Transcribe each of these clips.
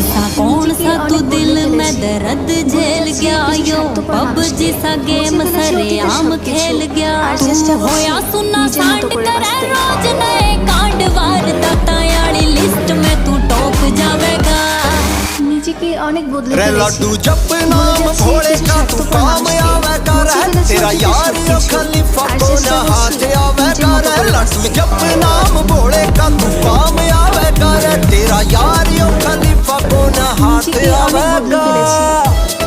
ऐसा कौन सा तू दिल में दर्द झेल गया यो पबजी सा गेम सरेआम खेल गया तू होया सुना सांड करे रोज नए कांड वारता तायाली लिस्ट में तू टॉप जावेगा নিজেকে অনেক বদলে रे ফেলেছি लड्डू जप नाम भोले का तू काम आवेगा रे तेरा यार यो खलीफा को ना हाथ आवेगा रे लड्डू जप नाम भोले का तू काम आवेगा रे तेरा यार यो खलीफा को ना हाथ নিজেকে অনেক বদলে आवेगा ফেলেছি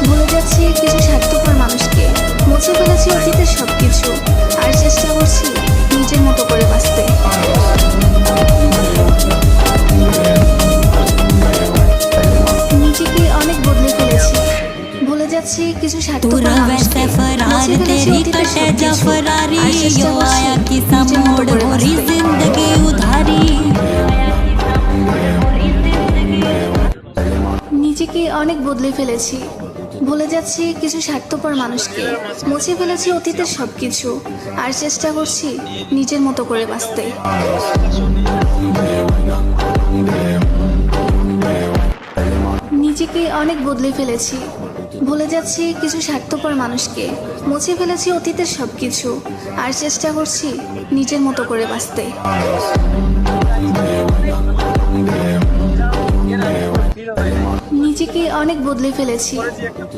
ভুলে যাচ্ছি কিছু স্বার্থপর মানুষকে মুছে ফেলেছি অতীতের সবকিছু আর চেষ্টা করছি নিজের মতো করে বাঁচতে নিজেকে অনেক বদলে ফেলেছি ভুলে যাচ্ছি কিছু तू স্বার্থপর रवे মানুষকে से फरार মুছে ফেলেছি तेरी অতীতের कटे जा সবকিছু फरारी আর চেষ্টা यो করছি आया कि নিজের মতো मोड़ করে होरी বাঁচতে जिंदगी उधारी নিজেকে অনেক বদলে ফেলেছি ভুলে যাচ্ছি কিছু স্বার্থপর মানুষকে মুছে ফেলেছি অতীতের সবকিছু আর চেষ্টা করছি নিজের মতো করে বাঁচতে নিজেকে অনেক বদলে ফেলেছি ভুলে যাচ্ছি কিছু স্বার্থপর মানুষকে মুছে ফেলেছি অতীতের সবকিছু আর চেষ্টা করছি নিজের মতো করে বাঁচতে নিজেকে অনেক বদলে ফেলেছি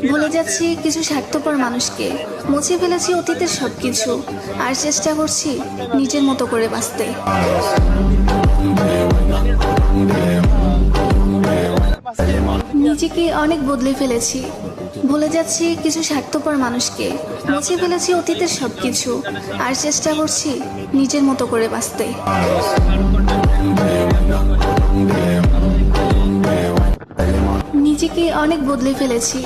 ভুলে যাচ্ছি কিছু স্বার্থপর মানুষকে মুছে ফেলেছি অতীতের সবকিছু আর চেষ্টা করছি নিজের মতো করে বাঁচতে নিজেকে অনেক বদলে ফেলেছি ভুলে যাচ্ছি কিছু স্বার্থপর মানুষকে মুছে ফেলেছি অতীতের সবকিছু আর চেষ্টা করছি নিজের মতো করে বাঁচতে নিজেকে অনেক বদলে ফেলেছি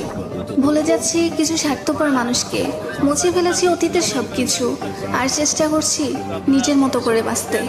ভুলে যাচ্ছি কিছু স্বার্থপর মানুষকে মুছে ফেলেছি অতীতের সবকিছু আর চেষ্টা করছি নিজের মতো করে বাঁচতে